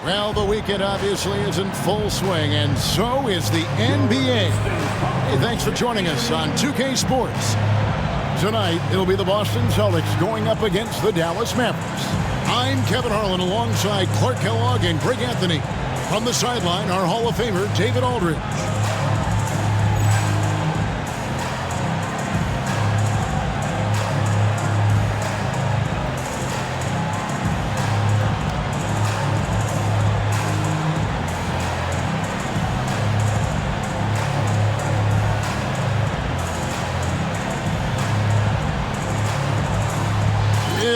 Well, the weekend obviously is in full swing, and so is the NBA. Hey, thanks for joining us on 2K Sports. Tonight, it'll be the Boston Celtics going up against the Dallas Mavericks. I'm Kevin Harlan alongside Clark Kellogg and Greg Anthony. From the sideline, our Hall of Famer, David Aldridge.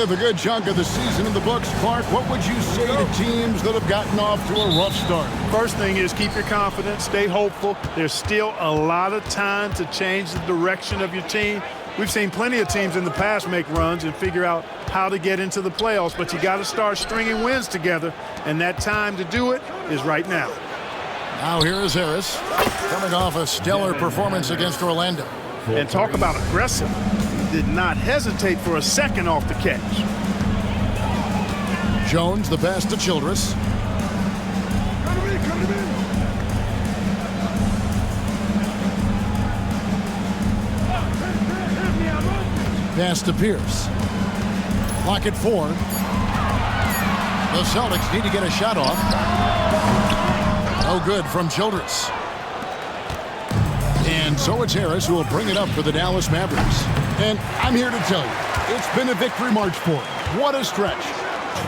A good chunk of the season in the books. Clark, what would you say to teams that have gotten off to a rough start? First thing is keep your confidence, stay hopeful. There's still a lot of time to change the direction of your team. We've seen plenty of teams in the past make runs and figure out how to get into the playoffs, but you got to start stringing wins together, and that time to do it is right now. Now here is Harris, coming off a stellar performance against Orlando. And talk about aggressive. Did not hesitate for a second off the catch. Jones, the pass to Childress. Pass to Pierce. Lock it forward. The Celtics need to get a shot off. No good from Childress. And so it's Harris who will bring it up for the Dallas Mavericks. And I'm here to tell you, it's been a victory march for them. What a stretch.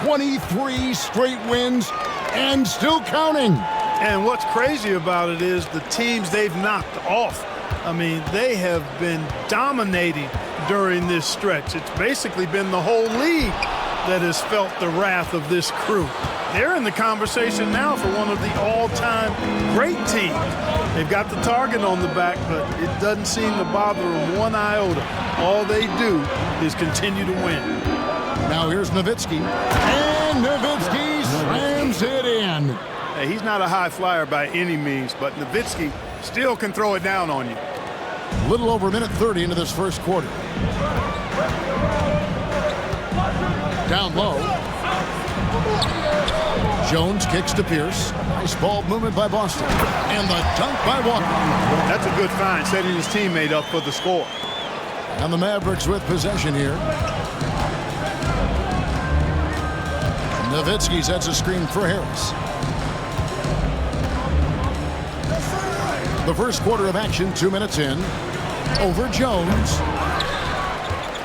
23 straight wins and still counting. And what's crazy about it is the teams they've knocked off. I mean, they have been dominating during this stretch. It's basically been the whole league that has felt the wrath of this crew. They're in the conversation now for one of the all-time great teams. They've got the target on the back, but it doesn't seem to bother them one iota. All they do is continue to win. Now here's Nowitzki, and Nowitzki slams it in. Hey, he's not a high flyer by any means, but Nowitzki still can throw it down on you. A little over a minute 30 into this first quarter. Down low. Jones kicks to Pierce. Nice ball movement by Boston. And the dunk by Walker. That's a good find, setting his teammate up for the score. And the Mavericks with possession here. Nowitzki sets a screen for Harris. The first quarter of action, 2 minutes in. Over Jones.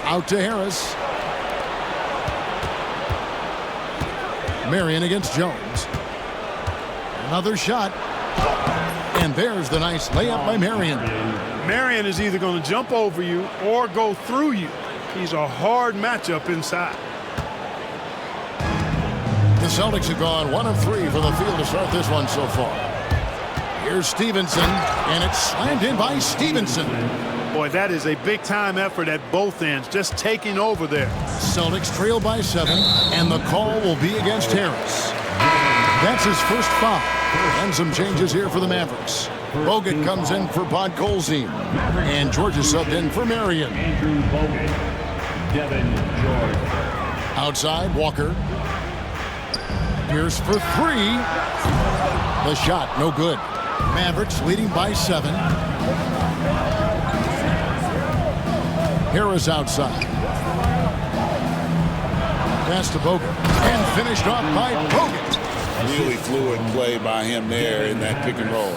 Out to Harris. Marion against Jones. Another shot. And there's the nice layup by Marion. Marion is either going to jump over you or go through you. He's a hard matchup inside. The Celtics have gone 1 of 3 from the field to start this one so far. Here's Stevenson, and it's slammed in by Stevenson. Boy, that is a big-time effort at both ends, just taking over there. Celtics trail by 7, and the call will be against Harris. That's his first foul. And some changes here for the Mavericks. Bogut comes in for Podkolzin, and George is subbed in for Marion. Outside, Walker. Pierce for 3. The shot, no good. Mavericks leading by 7. Harris outside. Pass to Bogut. And finished off by Bogut. Really fluid play by him there in that pick and roll.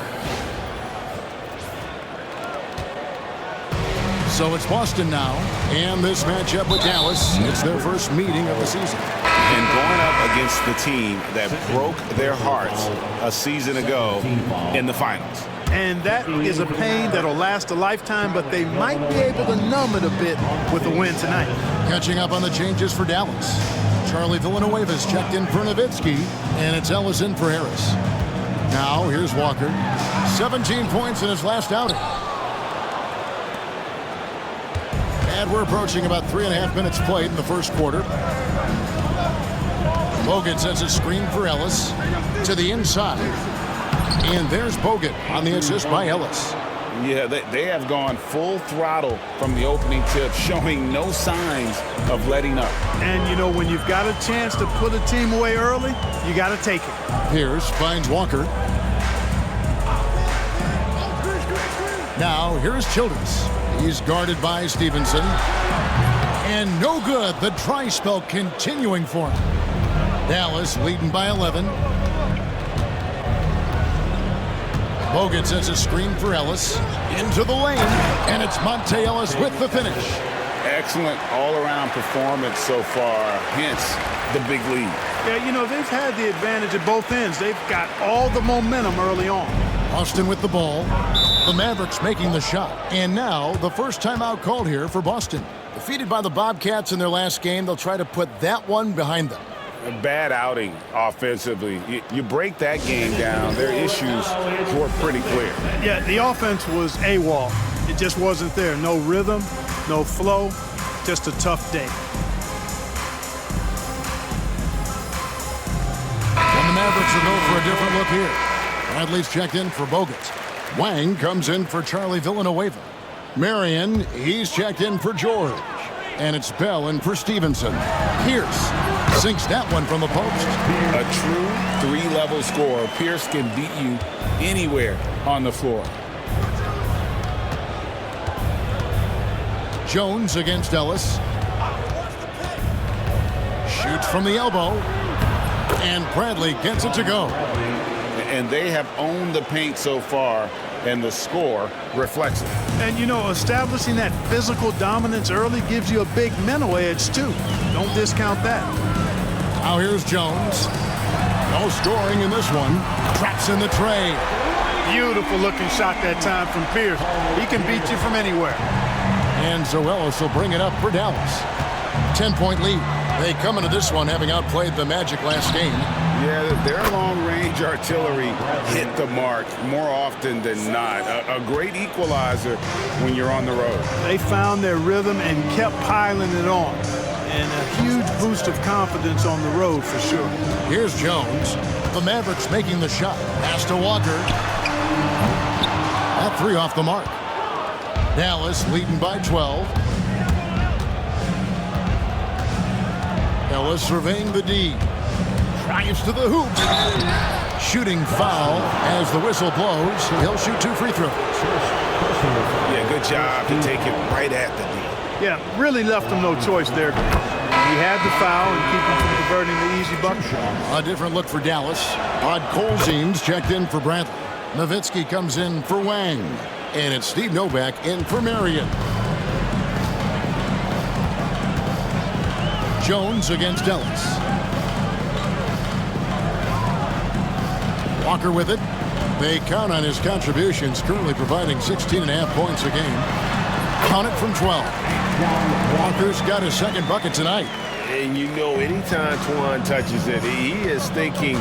So it's Boston now. And this matchup with Dallas, it's their first meeting of the season. And going up against the team that broke their hearts a season ago in the finals. And that is a pain that'll last a lifetime, but they might be able to numb it a bit with a win tonight. Catching up on the changes for Dallas. Charlie Villanueva's checked in for Nowitzki, and it's Ellis in for Harris. Now, here's Walker. 17 points in his last outing. And we're approaching about 3.5 minutes played in the first quarter. Bogut sets a screen for Ellis to the inside. And there's Bogut on the assist by Ellis. Yeah, they have gone full throttle from the opening tip, showing no signs of letting up. And, you know, when you've got a chance to put a team away early, you got to take it. Pierce finds Walker. Now, here's Childress. He's guarded by Stevenson. And no good. The dry spell continuing for him. Dallas leading by 11. Bogut sets a screen for Ellis. Into the lane. And it's Monte Ellis with the finish. Excellent all-around performance so far, hence the big lead. Yeah, you know, they've had the advantage at both ends. They've got all the momentum early on. Boston with the ball. The Mavericks making the shot. And now the first timeout called here for Boston. Defeated by the Bobcats in their last game, they'll try to put that one behind them. A bad outing offensively. You break that game down, their issues were pretty clear. Yeah, the offense was AWOL. It just wasn't there. No rhythm, no flow, just a tough day. And the Mavericks will go for a different look here. Bradley's checked in for Bogut. Wang comes in for Charlie Villanueva. Marion, he's checked in for George. And it's Bell in for Stevenson. Pierce sinks that one from the post. A true three-level scorer. Pierce can beat you anywhere on the floor. Jones against Ellis. Shoots from the elbow. And Bradley gets it to go. And they have owned the paint so far, and the score reflects it. And, you know, establishing that physical dominance early gives you a big mental edge, too. Don't discount that. Now here's Jones. No scoring in this one. Traps in the tray. Beautiful looking shot that time from Pierce. He can beat you from anywhere. And Ellis will bring it up for Dallas. 10-point lead. They come into this one having outplayed the Magic last game. Yeah, their long-range artillery hit the mark more often than not. A great equalizer when you're on the road. They found their rhythm and kept piling it on. And a huge boost of confidence on the road for sure. Here's Jones. The Mavericks making the shot. Pass to Walker. That three off the mark. Dallas leading by 12. Ellis surveying the D. Drives to the hoop. Shooting foul as the whistle blows. He'll shoot 2 free throws. Yeah, good job to take it right at the D. Yeah, really left him no choice there. He had the foul and keep him from converting the easy bucket. A different look for Dallas. Odd Colzines checked in for Bradley. Nowitzki comes in for Wang. And it's Steve Novak in for Marion. Jones against Ellis. Walker with it. They count on his contributions, currently providing 16.5 points a game. Count it from 12. Walker's got his second bucket tonight. And you know, anytime Twan touches it, he is thinking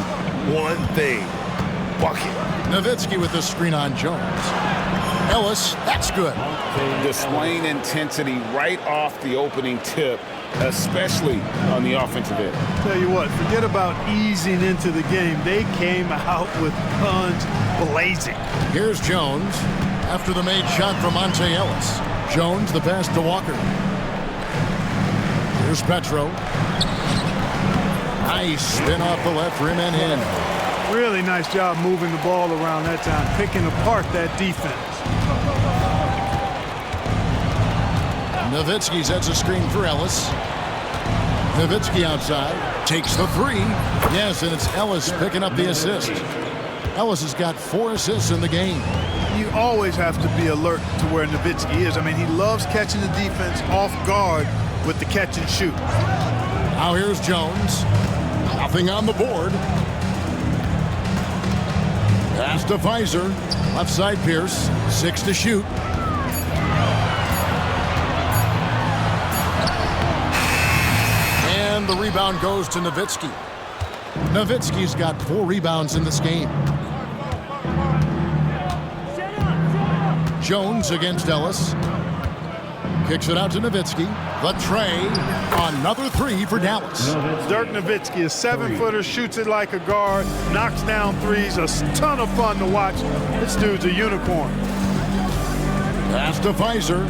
one thing: bucket. Nowitzki with the screen on Jones. Ellis, that's good. Displaying intensity right off the opening tip, especially on the offensive end. Tell you what, forget about easing into the game. They came out with guns blazing. Here's Jones after the made shot from Monte Ellis. Jones, the pass to Walker. Here's Petro. Nice spin off the left rim and in. Really nice job moving the ball around that time, picking apart that defense. Nowitzki sets a screen for Ellis. Nowitzki outside, takes the three. Yes, and it's Ellis picking up the assist. Ellis has got 4 assists in the game. You always have to be alert to where Nowitzki is. I mean, he loves catching the defense off guard with the catch and shoot. Now here's Jones. Nothing on the board. Pass to Pfizer. Left side Pierce. 6 to shoot. And the rebound goes to Nowitzki. Nowitzki's got 4 rebounds in this game. Jones against Ellis. Kicks it out to Nowitzki. The tray. Another 3 for Dallas. Dirk Nowitzki, a 7-footer, shoots it like a guard, knocks down threes, a ton of fun to watch. This dude's a unicorn. Pass to Pfizer.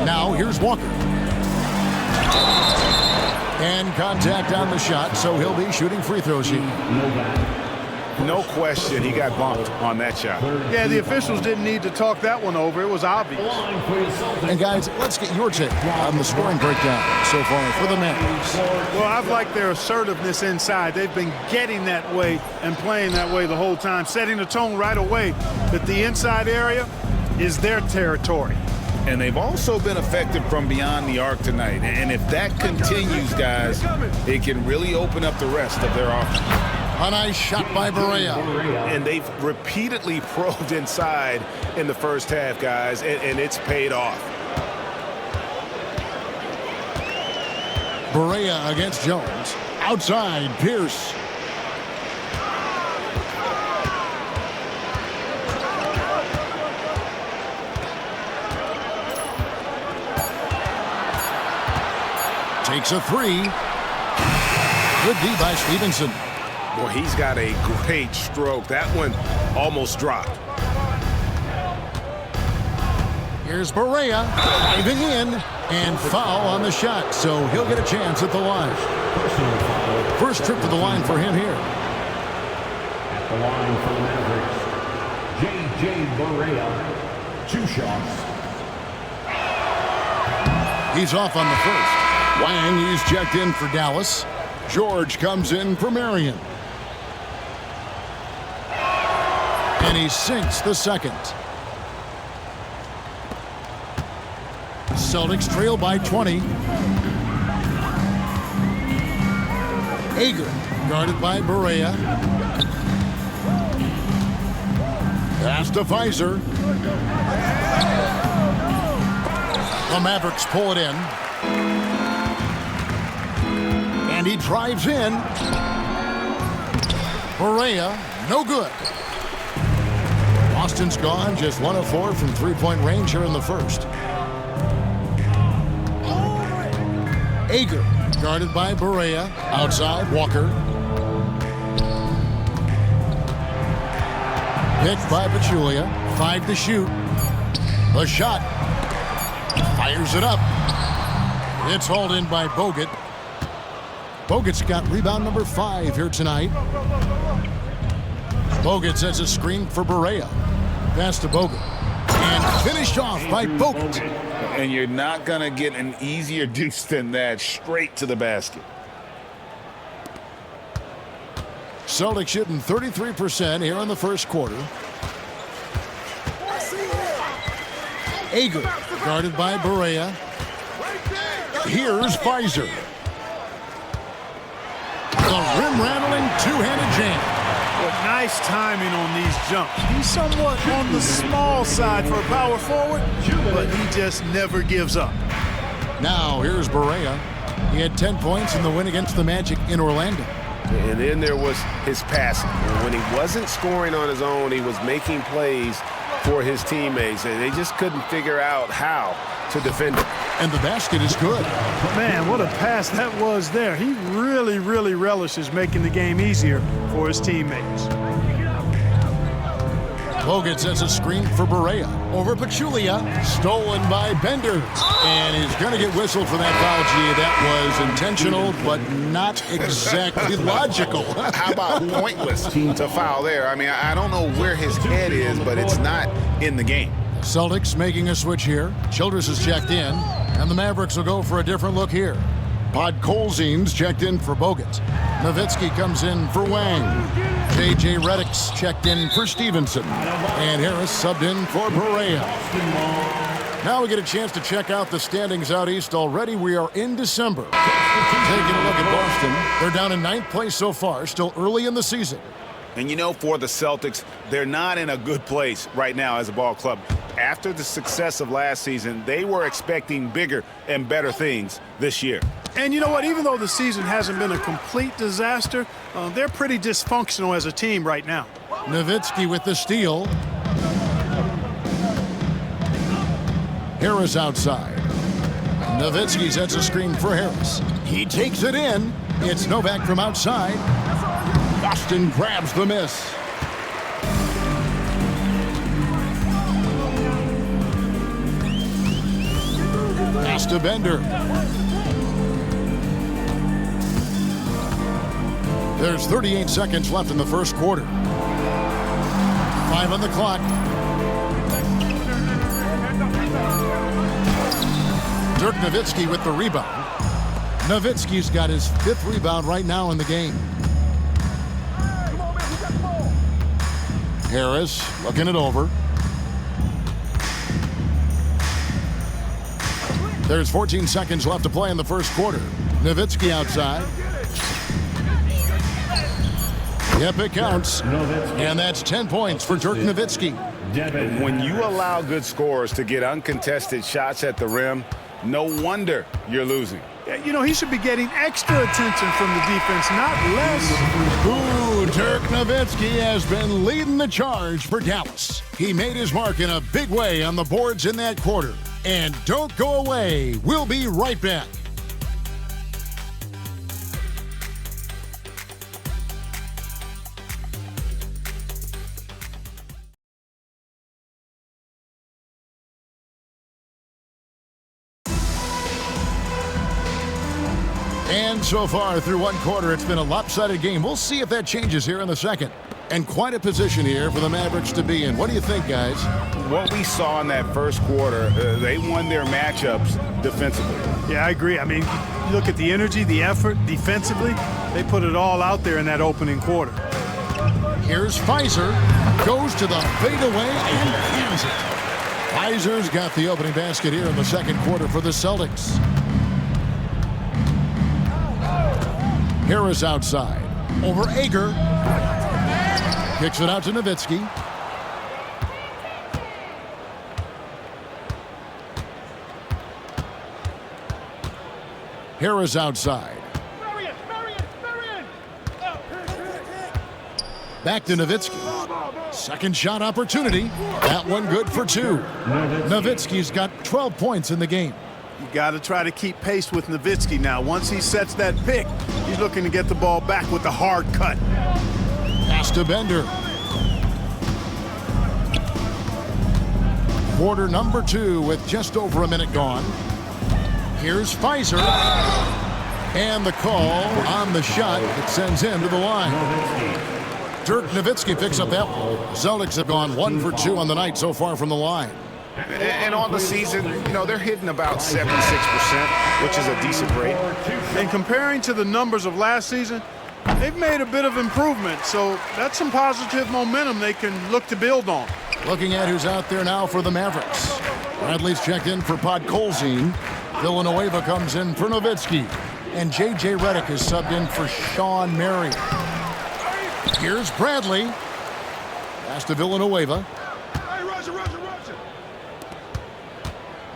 Now here's Walker. And contact on the shot, so he'll be shooting free throws here. No question, he got bumped on that shot. Yeah, the officials didn't need to talk that one over. It was obvious. And guys, let's get your take on the scoring breakdown so far for the Mavericks. Well, I've liked their assertiveness inside. They've been getting that way and playing that way the whole time, setting the tone right away that the inside area is their territory. And they've also been effective from beyond the arc tonight. And if that continues, guys, it can really open up the rest of their offense. A nice shot by Barea. And they've repeatedly probed inside in the first half, guys, and it's paid off. Barea against Jones. Outside, Pierce. Takes a three. Good D by Stevenson. Well, he's got a great stroke. That one almost dropped. Here's Barea diving in and foul on the shot, so he'll get a chance at the line. First trip to the line for him here. At the line for the Mavericks, J.J. Barea, 2 shots. He's off on the first. Wang, he's checked in for Dallas. George comes in for Marion. And he sinks the second. Celtics trail by 20. Ager, guarded by Barea. Pass to Pfizer. The Mavericks pull it in. And he drives in. Barea, no good. Boston's gone, just 1 of 4 from three-point range here in the first. Ager, guarded by Barea. Outside, Walker. Picked by Pachulia. 5 to shoot. The shot. Fires it up. It's hauled in by Bogut. Bogut's got rebound number 5 here tonight. Bogut sets a screen for Barea. Pass to Bogut. And finished off by Bogut. And you're not going to get an easier deuce than that, straight to the basket. Celtics shooting 33% here in the first quarter. Ager, guarded by Barea. Here's Pfizer. The rim-rattling two-handed jam. Well, nice timing on these jumps. He's somewhat on the small side for a power forward, but he just never gives up. Now, here's Barea. He had 10 points in the win against the Magic in Orlando. And then there was his passing. When he wasn't scoring on his own, he was making plays for his teammates, and they just couldn't figure out how to defend him. And the basket is good. Man, what a pass that was there. He really, really relishes making the game easier for his teammates. Bogut sets a screen for Barea. Over Pachulia. Stolen by Bender. And he's going to get whistled for that foul, G. That was intentional, but not exactly logical. How about pointless to foul there? I mean, I don't know where his head is, but it's not in the game. Celtics making a switch here. Childress is checked in, and the Mavericks will go for a different look here. Podkolzin's checked in for Bogut. Nowitzki comes in for Wang. J.J. Redick's checked in for Stevenson. And Harris subbed in for Barea. Now we get a chance to check out the standings out east already. We are in December. Taking a look at Boston. They're down in 9th place so far, still early in the season. And you know, for the Celtics, they're not in a good place right now as a ball club. After the success of last season, they were expecting bigger and better things this year. And you know what? Even though the season hasn't been a complete disaster, they're pretty dysfunctional as a team right now. Nowitzki with the steal. Harris outside. Nowitzki sets a screen for Harris. He takes it in. It's Novak from outside. Boston grabs the miss. Pass to Bender. There's 38 seconds left in the first quarter. 5 on the clock. Dirk Nowitzki with the rebound. Nowitzki's got his 5th rebound right now in the game. Harris looking it over. There's 14 seconds left to play in the first quarter. Nowitzki outside. Yep, it counts. And that's 10 points for Dirk Nowitzki. When you allow good scorers to get uncontested shots at the rim, no wonder you're losing. You know, he should be getting extra attention from the defense, not less. Ooh, Dirk Nowitzki has been leading the charge for Dallas. He made his mark in a big way on the boards in that quarter. And don't go away. We'll be right back. And so far through one quarter, it's been a lopsided game. We'll see if that changes here in the second. And quite a position here for the Mavericks to be in. What do you think, guys? What we saw in that first quarter, they won their matchups defensively. Yeah, I agree. I mean, you look at the energy, the effort defensively, they put it all out there in that opening quarter. Here's Pfizer. Goes to the fadeaway and cans it. Pfizer's got the opening basket here in the second quarter for the Celtics. Harris outside. Over Ager. Kicks it out to Nowitzki. Harris outside. Back to Nowitzki. Second shot opportunity. That one good for 2. Nowitzki's got 12 points in the game. You got to try to keep pace with Nowitzki now. Once he sets that pick, he's looking to get the ball back with the hard cut. Pass to Bender. Quarter number 2 with just over a minute gone. Here's Pfizer. And the call on the shot that sends him to the line. Dirk Nowitzki picks up that one. Celtics have gone 1 for 2 on the night so far from the line. And on the season, you know, they're hitting about 76%, which is a decent rate. And comparing to the numbers of last season, they've made a bit of improvement. So that's some positive momentum they can look to build on. Looking at who's out there now for the Mavericks. Bradley's checked in for Podkolzin. Villanueva comes in for Nowitzki. And J.J. Redick is subbed in for Sean Marion. Here's Bradley. Pass to Villanueva.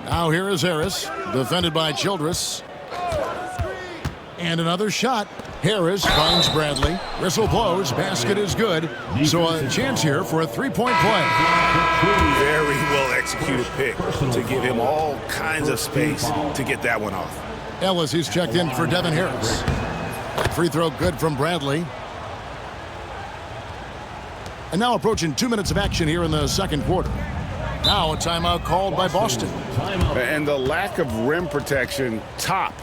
Now here is Harris, defended by Childress. And another shot. Harris finds Bradley. Whistle blows. Basket is good. So a chance here for a three-point play. Very well executed pick to give him all kinds of space to get that one off. Ellis, he's checked in for Devin Harris. Free throw good from Bradley. And now approaching 2 minutes of action here in the second quarter. Now a timeout called by Boston. And the lack of rim protection, top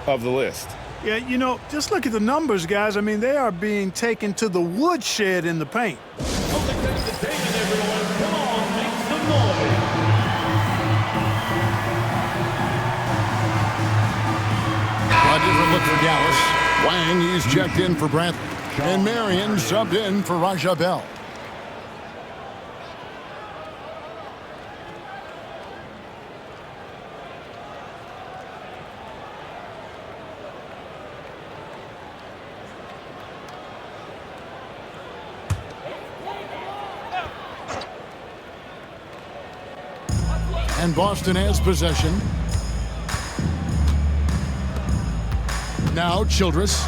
of the list. Yeah, you know, just look at the numbers, guys. I mean, they are being taken to the woodshed in the paint. A different look for Dallas. Wang, he's checked in for Bradley. And Marion subbed in for Raja Bell. And Boston has possession. Now Childress.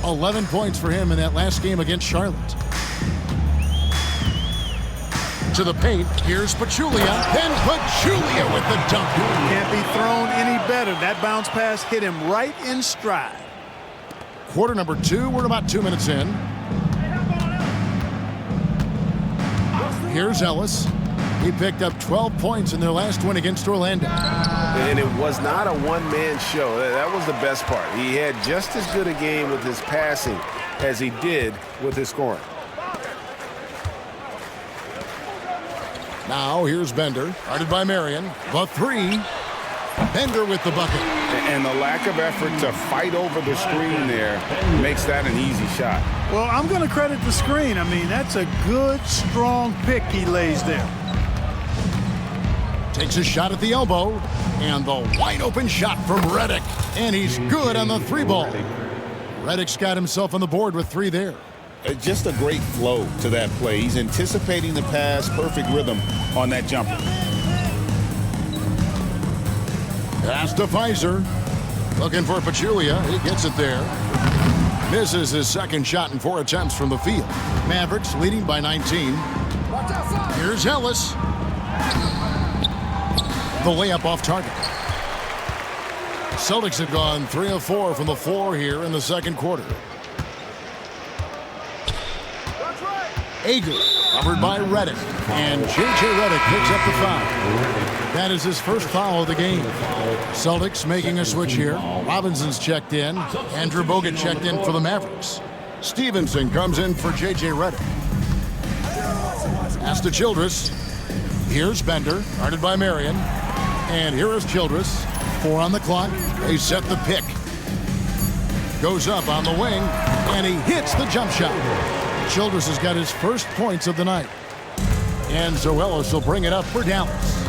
11 points for him in that last game against Charlotte. To the paint. Here's Pachulia. And Pachulia with the dunk. Can't be thrown any better. That bounce pass hit him right in stride. Quarter number 2. We're about 2 minutes in. Here's Ellis. He picked up 12 points in their last win against Orlando. And it was not a one-man show. That was the best part. He had just as good a game with his passing as he did with his scoring. Now here's Bender, guarded by Marion. The three. Bender with the bucket. And the lack of effort to fight over the screen there makes that an easy shot. Well, I'm going to credit the screen. I mean, that's a good, strong pick he lays there. Takes a shot at the elbow. And the wide open shot from Redick. And he's good on the three ball. Redick's got himself on the board with three there. Just a great flow to that play. He's anticipating the pass, perfect rhythm on that jumper. Pass to Pfizer. Looking for Pachulia. He gets it there. Misses his second shot in 4 attempts from the field. Mavericks leading by 19. Here's Ellis. The layup off target. Celtics have gone 3 of 4 from the floor here in the second quarter. Ager covered by Redick. And J.J. Redick picks up the foul. That is his first foul of the game. Celtics making a switch here. Robinson's checked in. Andrew Bogut checked in for the Mavericks. Stevenson comes in for J.J. Redick. Pass to Childress. Here's Bender, guarded by Marion. And here is Childress. 4 on the clock. They set the pick. Goes up on the wing, and he hits the jump shot. Childress has got his first points of the night. And so Ellis will bring it up for Dallas.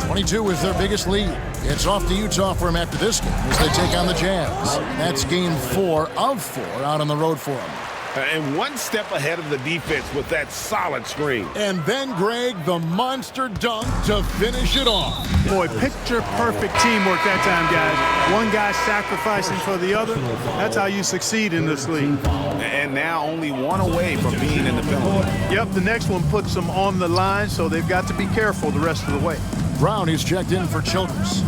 22 is their biggest lead. It's off to Utah for him after this game as they take on the Jazz. That's game 4 of 4 out on the road for him. And one step ahead of the defense with that solid screen. And then, Greg, the monster dunk to finish it off. Boy, picture-perfect teamwork that time, guys. One guy sacrificing for the other. That's how you succeed in this league. And now only one away from being in the penalty. Yep, the next one puts them on the line, so they've got to be careful the rest of the way. Brown is checked in for Childress.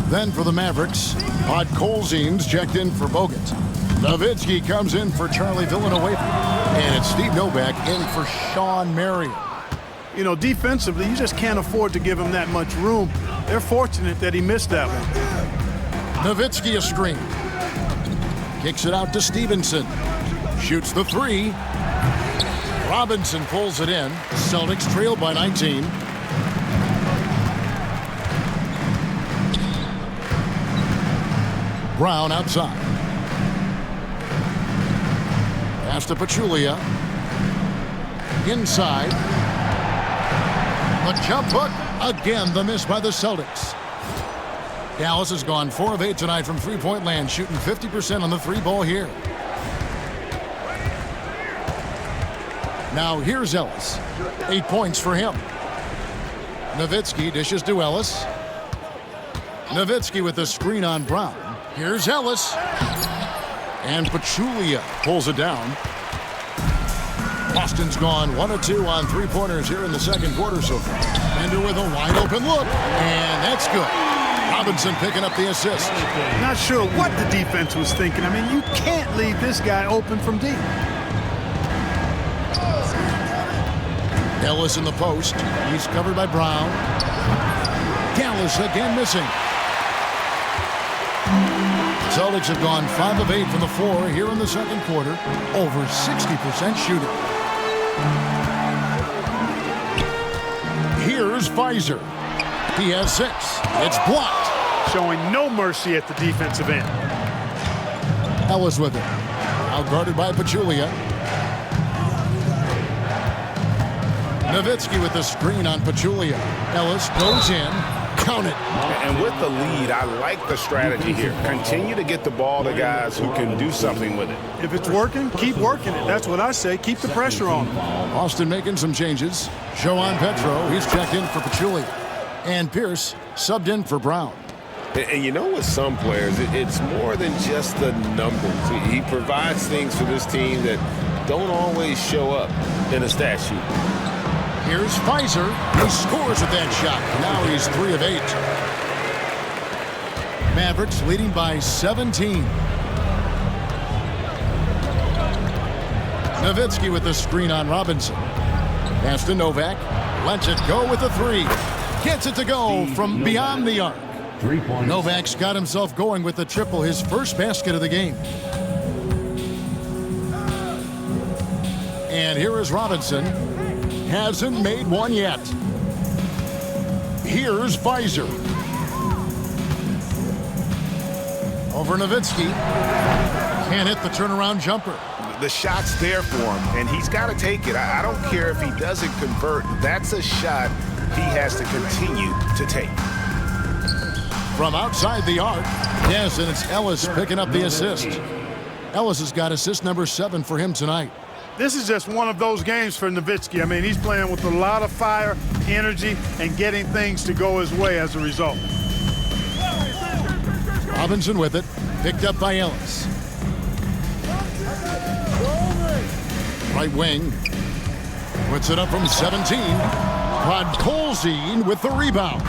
Then for the Mavericks, Podkolzien's checked in for Bogut. Nowitzki comes in for Charlie Villanueva. And it's Steve Novak in for Sean Marion. You know, defensively, you just can't afford to give him that much room. They're fortunate that he missed that one. Nowitzki a screen. Kicks it out to Stevenson. Shoots the three. Robinson pulls it in. Celtics trail by 19. Brown outside. Pass to Pachulia. Inside. The jump hook. Again, the miss by the Celtics. Dallas has gone 4 of 8 tonight from three-point land, shooting 50% on the three ball here. Now here's Ellis. 8 points for him. Nowitzki dishes to Ellis. Nowitzki with the screen on Brown. Here's Ellis. And Pachulia pulls it down. Boston's gone 1 of 2 on three-pointers here in the second quarter so far. Bender with a wide-open look. And that's good. Robinson picking up the assist. Not sure what the defense was thinking. I mean, you can't leave this guy open from deep. Ellis in the post. He's covered by Brown. Dallas again missing. Celtics have gone 5 of 8 from the floor here in the second quarter. Over 60% shooting. Here's Pfizer. He has 6. It's blocked. Showing no mercy at the defensive end. Ellis with it. Out guarded by Pachulia. Nowitzki with the screen on Pachulia. Ellis goes in. Count it. And with the lead, I like the strategy here. Continue to get the ball to guys who can do something with it. If it's working, keep working it. That's what I say. Keep the pressure on him. Austin making some changes. Joan Petro, he's checked in for Pachulia. And Pierce subbed in for Brown. And you know, with some players, it's more than just the numbers. He provides things for this team that don't always show up in a stat sheet. Here's Pfizer. He scores with that shot. Now he's 3 of 8. Mavericks leading by 17. Nowitzki with the screen on Robinson. Pass to Novak. Lets it go with the three. Gets it to go from beyond the arc. 3 points. Novak's got himself going with the triple, his first basket of the game. And here is Robinson. Hasn't made one yet. Here's Fizer. Over Nowitzki. Can't hit the turnaround jumper. The shot's there for him, and he's got to take it. I don't care if he doesn't convert. That's a shot he has to continue to take. From outside the arc. Yes, and it's Ellis picking up the assist. Ellis has got assist number 7 for him tonight. This is just one of those games for Nowitzki. I mean, he's playing with a lot of fire, energy, and getting things to go his way as a result. Robinson with it. Picked up by Ellis. Right wing. Puts it up from 17. Podkolzin with the rebound.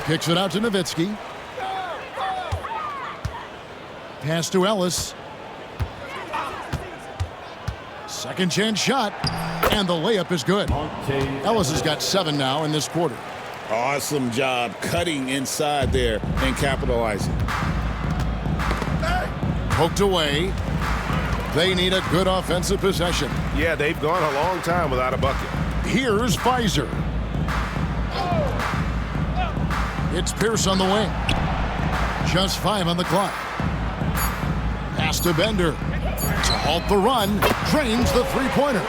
Kicks it out to Nowitzki. Pass to Ellis. Second chance shot. And the layup is good. Ellis has got 7 now in this quarter. Awesome job cutting inside there and capitalizing. Poked away. They need a good offensive possession. Yeah, they've gone a long time without a bucket. Here's Fizer. It's Pierce on the wing. Just 5 on the clock. Pass to Bender. To halt the run. Drains the three-pointer.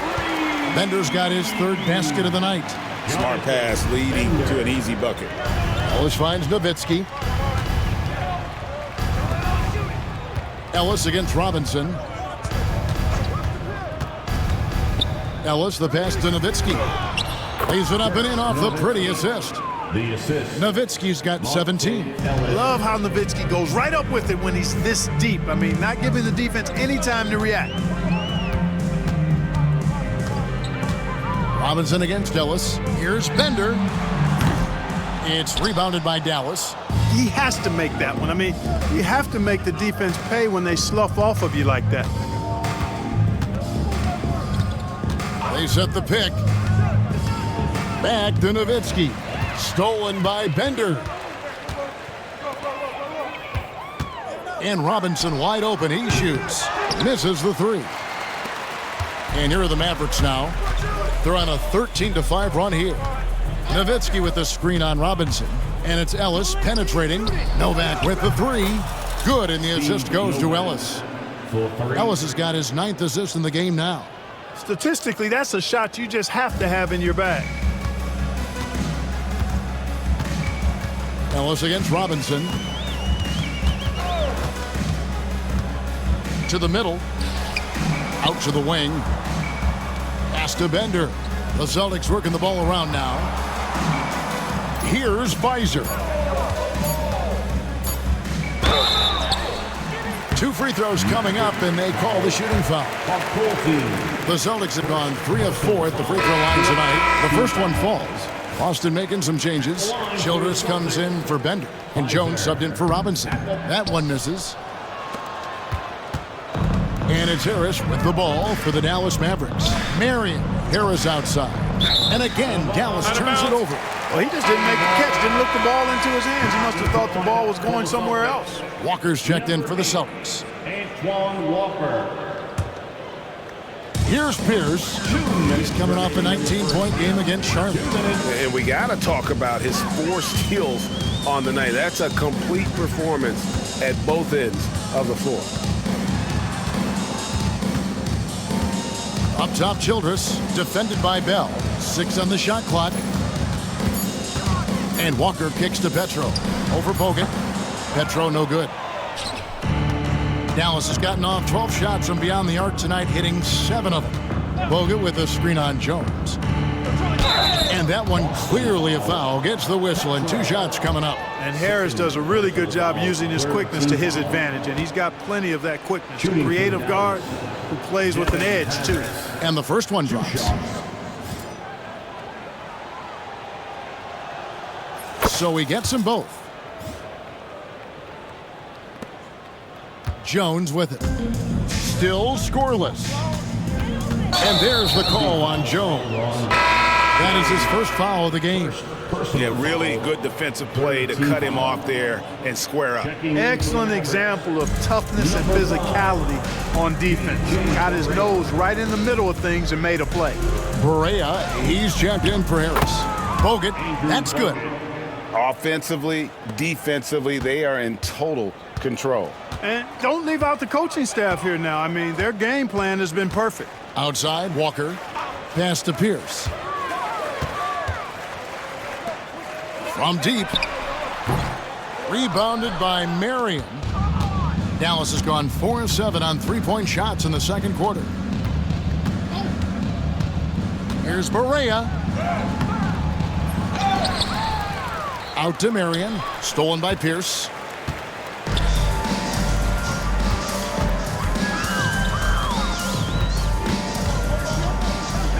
Bender's got his 3rd basket of the night. Smart pass leading to an easy bucket. Ellis finds Nowitzki. Ellis against Robinson. Ellis, the pass to Nowitzki. Lays it up and in off the pretty assist. The assist. Nowitzki's got 17. Love how Nowitzki goes right up with it when he's this deep. I mean, not giving the defense any time to react. Robinson against Ellis. Here's Bender. It's rebounded by Dallas. He has to make that one. I mean, you have to make the defense pay when they slough off of you like that. They set the pick. Back to Nowitzki. Stolen by Bender. And Robinson wide open. He shoots. Misses the 3. And here are the Mavericks now. They're on a 13-5 run here. Nowitzki with the screen on Robinson. And it's Ellis penetrating. Novak with the 3. Good, and the assist goes to Ellis. Ellis has got his 9th assist in the game now. Statistically, that's a shot you just have to have in your bag. Ellis against Robinson. To the middle. Out to the wing. Pass to Bender. The Celtics working the ball around now. Here's Fizer. 2 free throws coming up, and they call the shooting foul. The Celtics have gone 3 of 4 at the free throw line tonight. The first one falls. Boston making some changes. Childress comes in for Bender, and Jones subbed in for Robinson. That one misses. And it's Harris with the ball for the Dallas Mavericks. Marion, Harris outside. And again, Dallas turns it over. Well, he just didn't make the catch, didn't look the ball into his hands. He must have thought the ball was going somewhere else. Walker's checked in for the Celtics. Antoine Walker. Here's Pierce. He's coming off a 19-point game against Charlotte. And we got to talk about his 4 steals on the night. That's a complete performance at both ends of the floor. Up top, Childress, defended by Bell. 6 on the shot clock. And Walker kicks to Petro. Over Bogut. Petro no good. Dallas has gotten off 12 shots from beyond the arc tonight, hitting 7 of them. Bogut with a screen on Jones. And that one clearly a foul. Gets the whistle, and 2 shots coming up. And Harris does a really good job using his quickness to his advantage, and he's got plenty of that quickness. A creative guard who plays with an edge, too. And the first one drops. So he gets them both. Jones with it. still scoreless. And there's the call on Jones. That is his first foul of the game. Yeah, really good defensive play to cut him off there and square up. Excellent example of toughness and physicality on defense. Got his nose right in the middle of things and made a play. Barea, he's checked in for Harris. Bogut, that's good. Offensively, defensively, they are in total control. And don't leave out the coaching staff here now. I mean, their game plan has been perfect. Outside, Walker. Pass to Pierce. From deep. Rebounded by Marion. Dallas has gone 4-7 on three-point shots in the second quarter. Here's Barea. Out to Marion. Stolen by Pierce.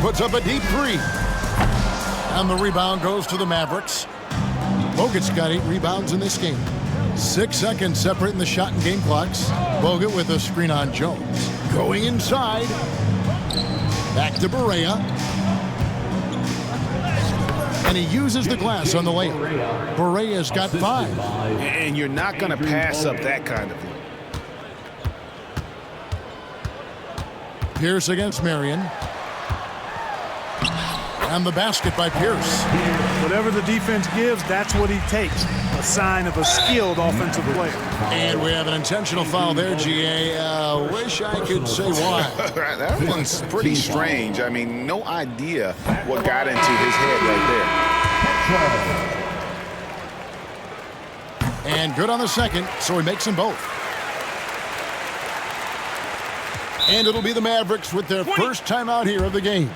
Puts up a deep three. And the rebound goes to the Mavericks. Bogut's got 8 rebounds in this game. 6 seconds separating the shot and game clocks. Bogut with a screen on Jones. Going inside. Back to Barea. And he uses the glass on the layup. Barea's got 5. And you're not going to pass up that kind of thing. Pierce against Marion. And the basket by Pierce. Whatever the defense gives, that's what he takes. A sign of a skilled offensive player. And we have an intentional foul there, GA. Wish I could say why. That one's pretty strange. I mean, no idea what got into his head right there. And good on the second, so he makes them both. And it'll be the Mavericks with their first timeout here of the game.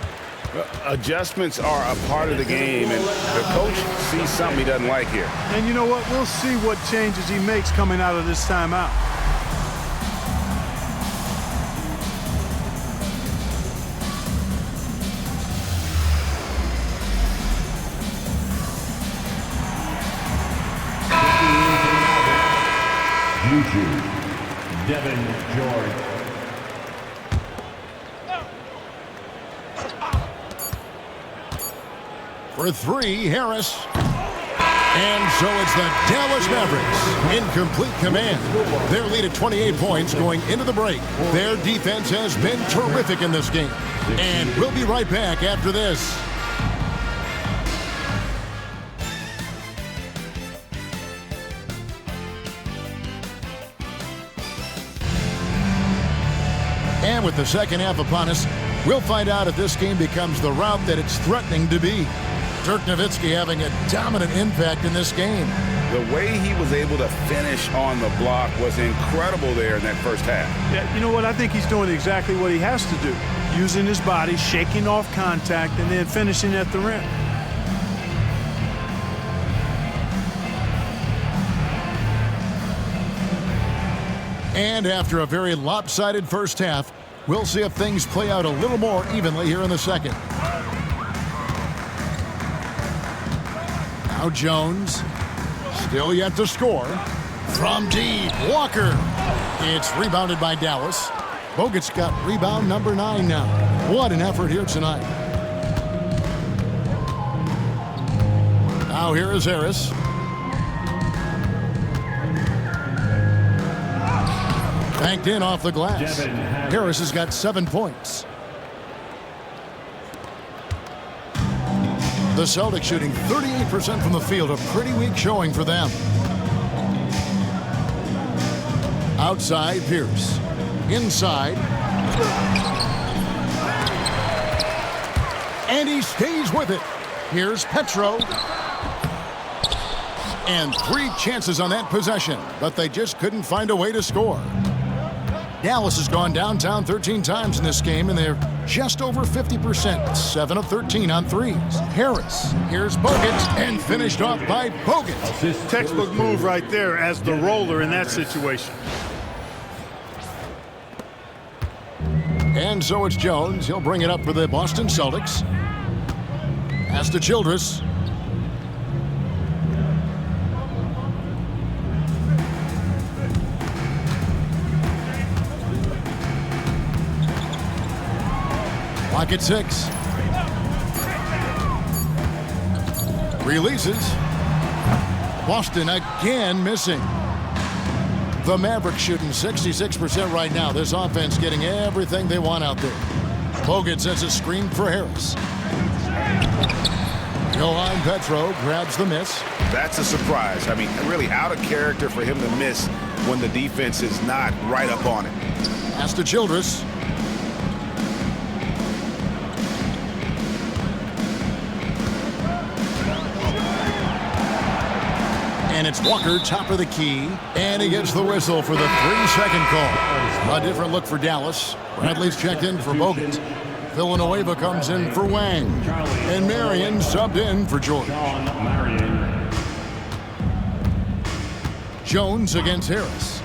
Adjustments are a part of the game, and the coach sees something he doesn't like here. And you know what? We'll see what changes he makes coming out of this timeout. Devin George. For 3, Harris. And so it's the Dallas Mavericks in complete command. Their lead at 28 points going into the break. Their defense has been terrific in this game. And we'll be right back after this. And with the second half upon us, we'll find out if this game becomes the rout that it's threatening to be. Dirk Nowitzki having a dominant impact in this game. The way he was able to finish on the block was incredible there in that first half. Yeah, you know what? I think he's doing exactly what he has to do. Using his body, shaking off contact, and then finishing at the rim. And after a very lopsided first half, we'll see if things play out a little more evenly here in the second. Now Jones, still yet to score. From deep, Walker. It's rebounded by Dallas. Bogut's got rebound number 9 now. What an effort here tonight. Now here is Harris. Banked in off the glass. Harris has got 7 points. The Celtics shooting 38% from the field, a pretty weak showing for them. Outside, Pierce. Inside. And he stays with it. Here's Petro. And 3 chances on that possession, but they just couldn't find a way to score. Dallas has gone downtown 13 times in this game, and they're just over 50%. 7 of 13 on threes. Harris, here's Bogut, and finished off by Bogut. Textbook move right there as the roller in that situation. And so it's Jones. He'll bring it up for the Boston Celtics. Pass to Childress. Clock at 6. Releases. Boston again missing. The Mavericks shooting 66% right now. This offense getting everything they want out there. Bogut sets a screen for Harris. Johan Petro grabs the miss. That's a surprise. I mean, really out of character for him to miss when the defense is not right up on it. Pass to Childress. And it's Walker, top of the key. And he gets the whistle for the 3-second call. A different look for Dallas. Bradley's checked in for Bogut. Villanueva comes in for Wang. And Marion subbed in for George. Jones against Harris.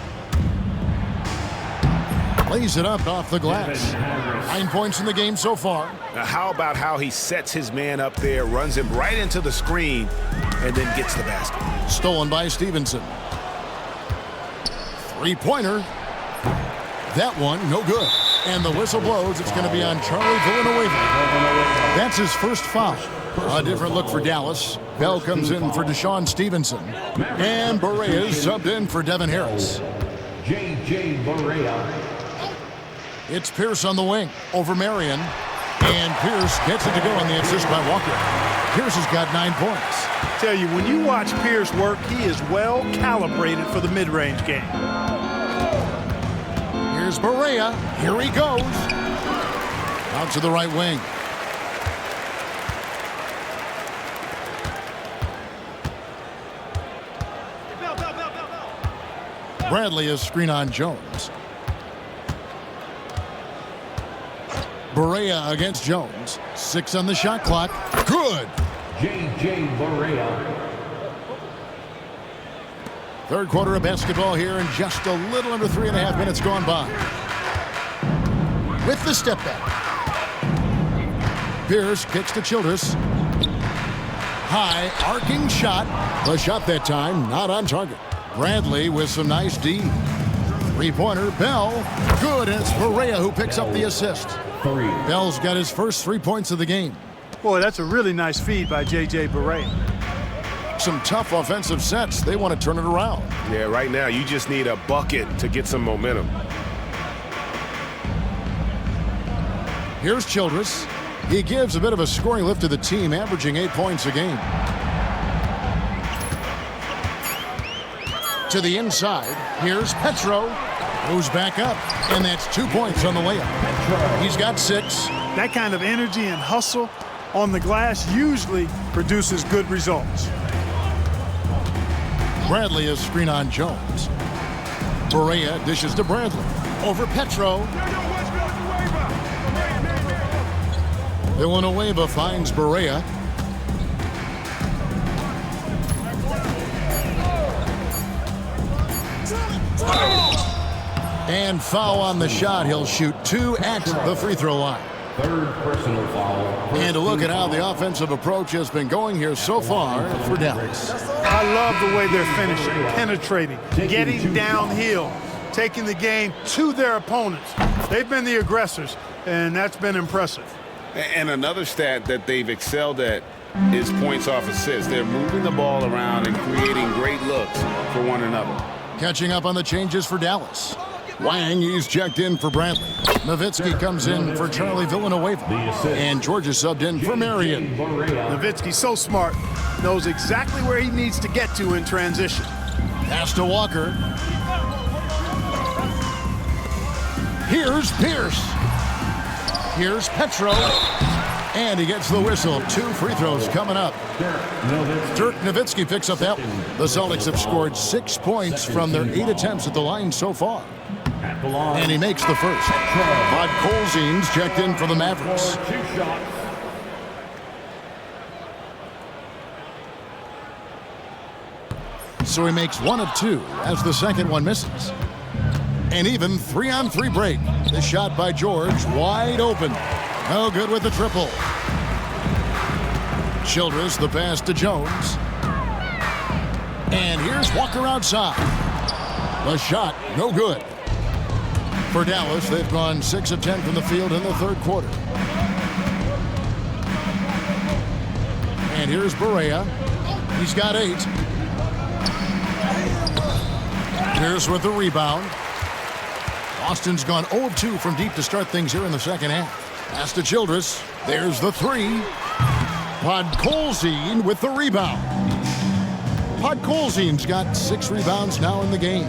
Lays it up off the glass. 9 points in the game so far. Now, how about how he sets his man up there, runs him right into the screen, and then gets the basket. Stolen by Stevenson. Three-pointer. That one, no good. And the whistle blows. It's going to be on Charlie Villanueva. That's his first foul. A different look for Dallas. Bell comes in for Deshaun Stevenson. And Barea is subbed in for Devin Harris. J.J. Barea. It's Pierce on the wing over Marion. And Pierce gets it to go on the assist by Walker. Pierce has got 9 points. Tell you, when you watch Pierce work, he is well calibrated for the mid-range game. Here's Barea. Here he goes. Out to the right wing. Bradley is screen on Jones. Barea against Jones. 6 on the shot clock. Good. J.J. Barea. Third quarter of basketball here, and just a little under 3.5 minutes gone by. With the step back. Pierce kicks to Childress. High arcing shot. The shot that time not on target. Bradley with some nice D. Three-pointer, Bell. Good, and it's Barea who picks up the assist. Bell's got his first 3 points of the game. Boy, that's a really nice feed by J.J. Barea. Some tough offensive sets. They want to turn it around. Yeah, right now you just need a bucket to get some momentum. Here's Childress. He gives a bit of a scoring lift to the team, averaging 8 points a game. To the inside. Here's Petro. Moves back up, and that's 2 points on the layup. He's got 6. That kind of energy and hustle on the glass usually produces good results. Bradley is screen on Jones. Barea dishes to Bradley. Over Petro. Villanueva finds Barea. And foul on the shot. He'll shoot 2 at the free throw line. Third personal foul. And to look at how the offensive approach has been going here so far for Dallas. I love the way they're finishing, penetrating, getting downhill, taking the game to their opponents. They've been the aggressors, and that's been impressive. And another stat that they've excelled at is points off assists. They're moving the ball around and creating great looks for one another. Catching up on the changes for Dallas. Wang, he's checked in for Bradley. Nowitzki comes in for Charlie Villanueva. And George is subbed in for Marion. Nowitzki's so smart, knows exactly where he needs to get to in transition. Pass to Walker. Here's Pierce. Here's Petro. And he gets the whistle. 2 free throws coming up. Dirk Nowitzki picks up that one. The Celtics have scored 6 points from their 8 attempts at the line so far. And he makes the first. Bud Colzine's checked in for the Mavericks. So he makes 1 of 2 as the second one misses. And even 3-on-3 break. The shot by George, wide open. No good with the triple. Childress, the pass to Jones. And here's Walker outside. The shot, no good. For Dallas, they've gone 6 of 10 from the field in the third quarter. And here's Barea. He's got 8. Here's with the rebound. Boston's gone 0 of 2 from deep to start things here in the second half. Pass to Childress. There's the 3. Podkolzin with the rebound. Podkolzin's got 6 rebounds now in the game.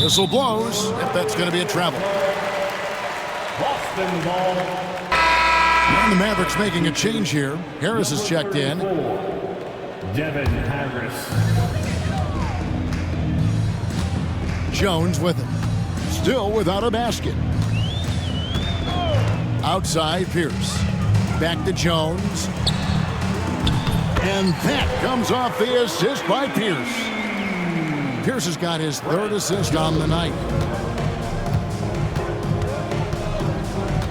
Whistle blows if that's going to be a travel. Boston ball. And the Mavericks making a change here. Harris is checked in. Devin Harris. Jones with him. Still without a basket. Outside Pierce. Back to Jones. And that comes off the assist by Pierce. Pierce has got his 3rd assist on the night.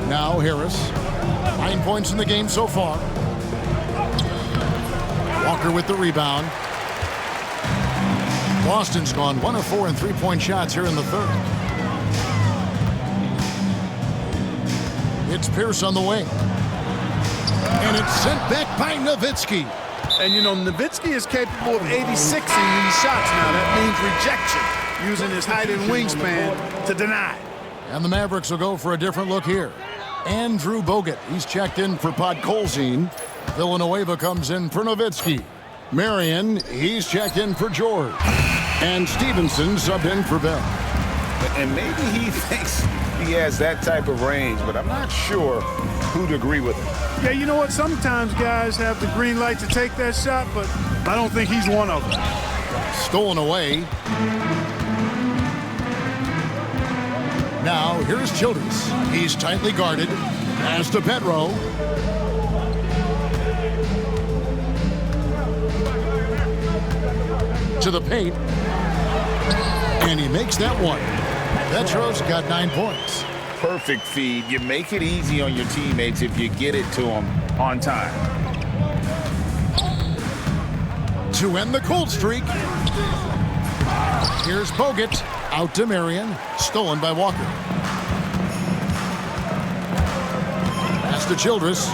Now Harris. 9 points in the game so far. Walker with the rebound. Boston's gone 1 of 4 in 3-point shots here in the 3rd. It's Pierce on the wing. And it's sent back by Nowitzki. And, you know, Nowitzki is capable of 86ing these shots now. That means rejection, using his height and wingspan to deny. And the Mavericks will go for a different look here. Andrew Bogut, he's checked in for Podkolzin. Villanueva comes in for Nowitzki. Marion, he's checked in for George. And Stevenson subbed in for Bell. And maybe he thinks he has that type of range, but I'm not sure who'd agree with him. Yeah, you know what? Sometimes guys have the green light to take that shot, but I don't think he's one of them. Stolen away. Now, here's Childress. He's tightly guarded. Pass to Petro. To the paint. And he makes that one. Petro's got 9 points. Perfect feed. You make it easy on your teammates if you get it to them on time. To end the cold streak. Here's Bogut. Out to Marion. Stolen by Walker. Pass to Childress.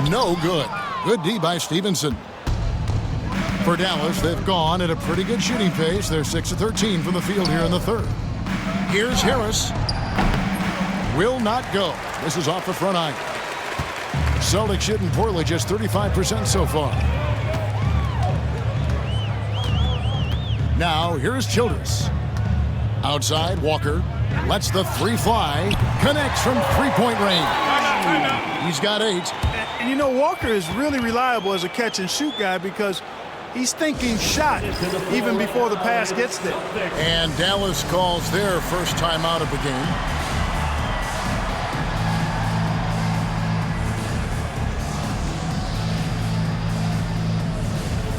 No good. Good D by Stevenson. For Dallas, they've gone at a pretty good shooting pace. They're 6 of 13 from the field here in the 3rd. Here's Harris. Will not go. This is off the front eye. Celtics shooting poorly, just 35% so far. Now, here's Childress. Outside, Walker. Lets the 3 fly. Connects from 3-point range. He's got 8. And you know, Walker is really reliable as a catch-and-shoot guy because he's thinking shot even before the pass gets there. And Dallas calls their first timeout of the game.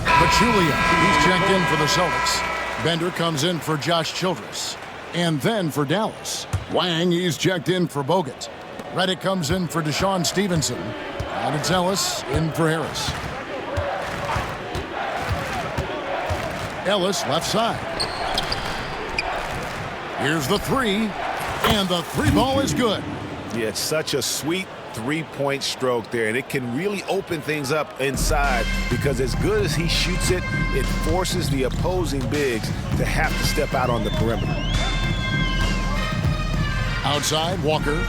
Pachulia, he's checked in for the Celtics. Bender comes in for Josh Childress. And then for Dallas, Wang, he's checked in for Bogut. Reddick comes in for Deshaun Stevenson. And it's Ellis in for Harris. Ellis left side. Here's the 3. And the 3 ball is good. Yeah, it's such a sweet 3-point stroke there, and it can really open things up inside because as good as he shoots it, it forces the opposing bigs to have to step out on the perimeter. Outside, Walker.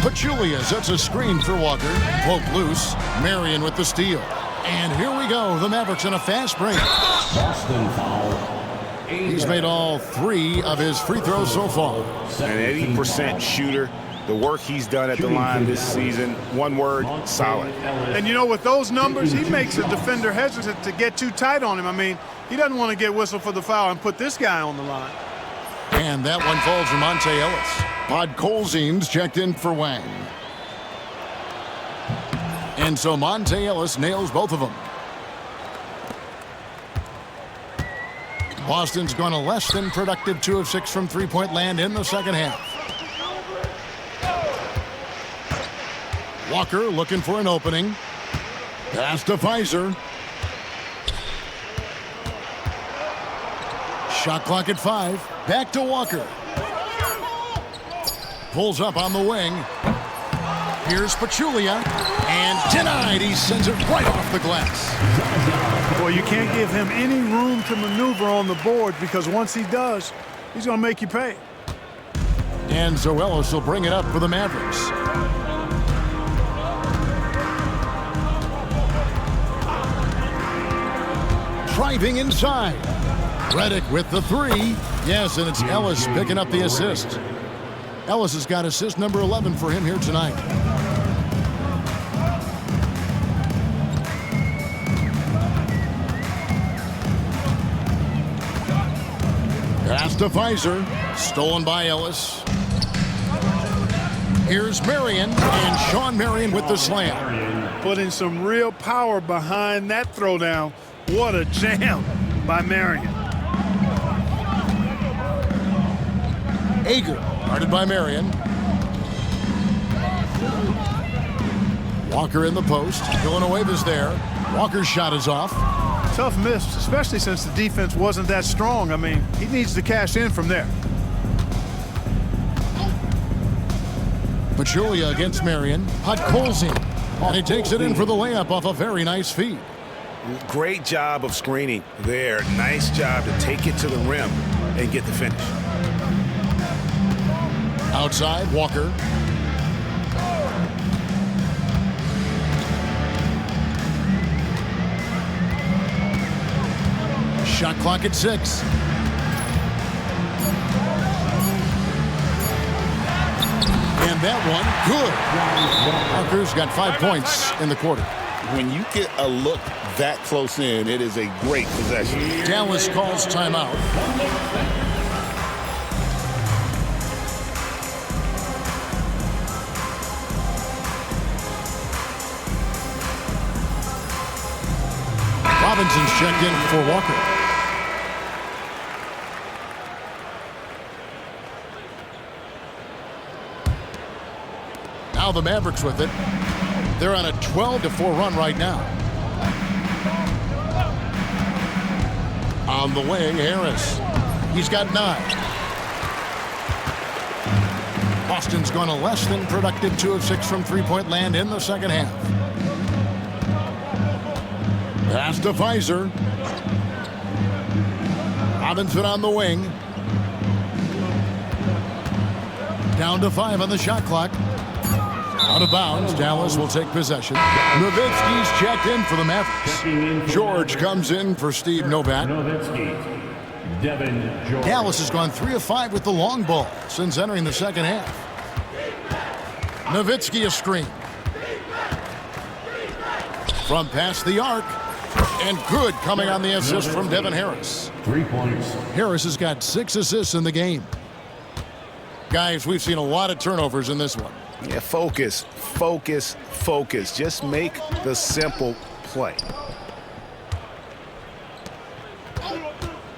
Pachulia sets a screen for Walker. Poke loose. Marion with the steal. And here we go. The Mavericks in a fast break. Boston foul. He's made all 3 of his free throws so far. An 80% shooter. The work he's done at the line this season, one word, solid. And you know, with those numbers, he makes a defender hesitant to get too tight on him. I mean, he doesn't want to get whistled for the foul and put this guy on the line. And that one falls for Monte Ellis. Podkolzin's checked in for Wang. And so Monte Ellis nails both of them. Boston's gone a less than productive 2 of 6 from 3-point land in the second half. Walker looking for an opening. Pass to Pfizer. Shot clock at 5. Back to Walker. Pulls up on the wing. Here's Pachulia, and denied. He sends it right off the glass. Well, you can't give him any room to maneuver on the board because once he does, he's going to make you pay. And Zoelos will bring it up for the Mavericks. Driving inside. Redick with the three. Yes, and it's Ellis picking up the assist. Ellis has got assist number 11 for him here tonight. Pass to Pfizer. Stolen by Ellis. Here's Marion, and Sean Marion with the slam. Putting some real power behind that throwdown. What a jam by Marion. Ager, guarded by Marion. Walker in the post. Villanueva's there. Walker's shot is off. Tough miss, especially since the defense wasn't that strong. I mean, he needs to cash in from there. Pachulia against Marion. Podkolzin. And he takes it in for the layup off a very nice feed. Great job of screening there. Nice job to take it to the rim and get the finish. Outside, Walker. Shot clock at 6. And that one, good. Walker's got 5 points in the quarter. When you get a look that close in, it is a great possession. Dallas calls timeout. Robinson's checked in for Walker. Now the Mavericks with it. They're on a 12-4 run right now. On the wing, Harris. He's got 9. Boston's gone a less than productive 2 of 6 from three-point land in the second half. Pass to Pfizer. Robinson on the wing. Down to 5 on the shot clock. Out of bounds. Dallas will take possession. Nowitzki's checked in for the Mavericks. George comes in for Steve Novak. Dallas has gone 3 of 5 with the long ball since entering the second half. Nowitzki a screen. From past the arc. And good coming on the assist from Devin Harris. 3 points. Harris has got 6 assists in the game. Guys, we've seen a lot of turnovers in this one. Yeah, focus, focus, focus. Just make the simple play.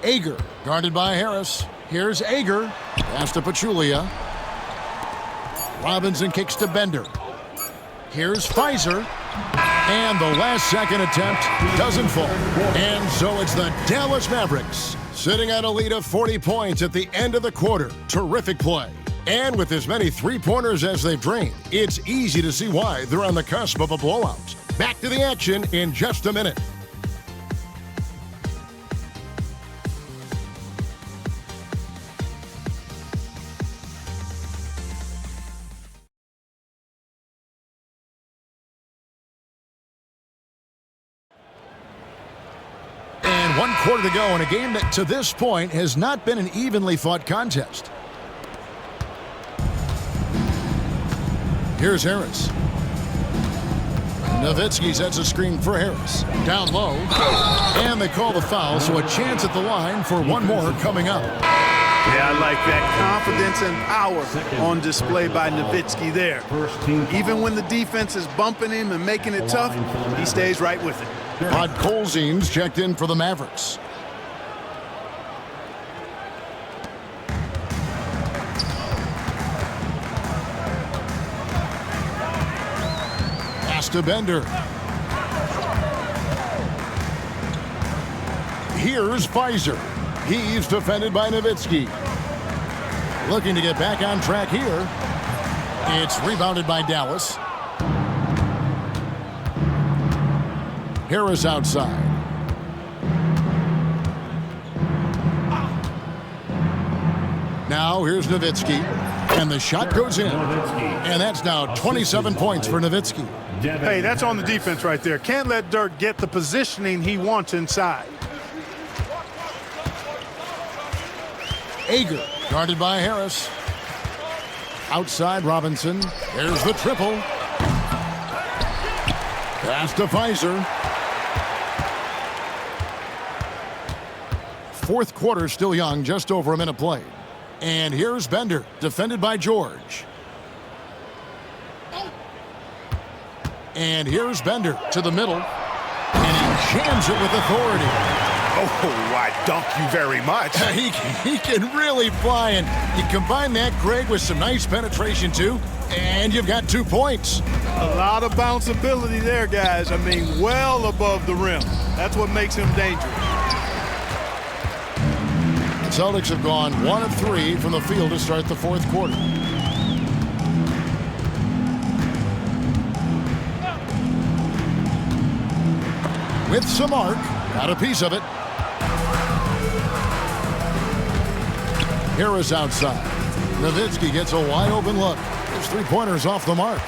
Ager, guarded by Harris. Here's Ager. Pass to Pachulia. Robinson kicks to Bender. Here's Pfizer. And the last second attempt doesn't fall. And so it's the Dallas Mavericks sitting at a lead of 40 points at the end of the quarter. Terrific play. And with as many three-pointers as they've drained, it's easy to see why they're on the cusp of a blowout. Back to the action in just a minute. And 1 quarter to go in a game that to this point has not been an evenly fought contest. Here's Harris. Nowitzki sets a screen for Harris. Down low. And they call the foul, so a chance at the line for one more coming up. Yeah, I like that confidence and power on display by Nowitzki there. Even when the defense is bumping him and making it tough, he stays right with it. Podkolzin's checked in for the Mavericks. Pass to Bender. Here's Pfizer. He's defended by Nowitzki. Looking to get back on track here. It's rebounded by Dallas. Harris outside. Now here's Nowitzki, and the shot goes in. And that's now 27 points for Nowitzki. Hey, that's on the defense right there. Can't let Dirk get the positioning he wants inside. Ager, guarded by Harris. Outside Robinson. There's the triple. Pass to Pfizer. Fourth quarter still young, just over a minute played. And here's Bender, defended by George. And here's Bender to the middle. And he jams it with authority. Oh, I dunk you very much. He can really fly, and you combine that, Greg, with some nice penetration, too, and you've got 2 points. A lot of bounceability there, guys. I mean, well above the rim. That's what makes him dangerous. The Celtics have gone 1 of 3 from the field to start the fourth quarter. With some arc, got a piece of it. Harris outside. Nowitzki gets a wide open look. His three-pointers off the mark.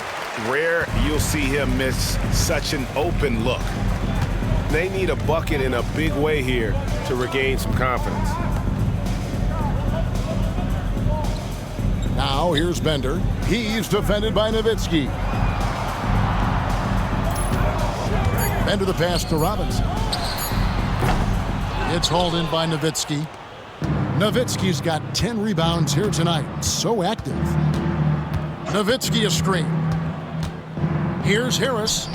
Rare you'll see him miss such an open look. They need a bucket in a big way here to regain some confidence. Now here's Bender. He's defended by Nowitzki. Bender the pass to Robinson. It's hauled in by Nowitzki. Nowitzki's got 10 rebounds here tonight. So active. Nowitzki a screen. Here's Harris.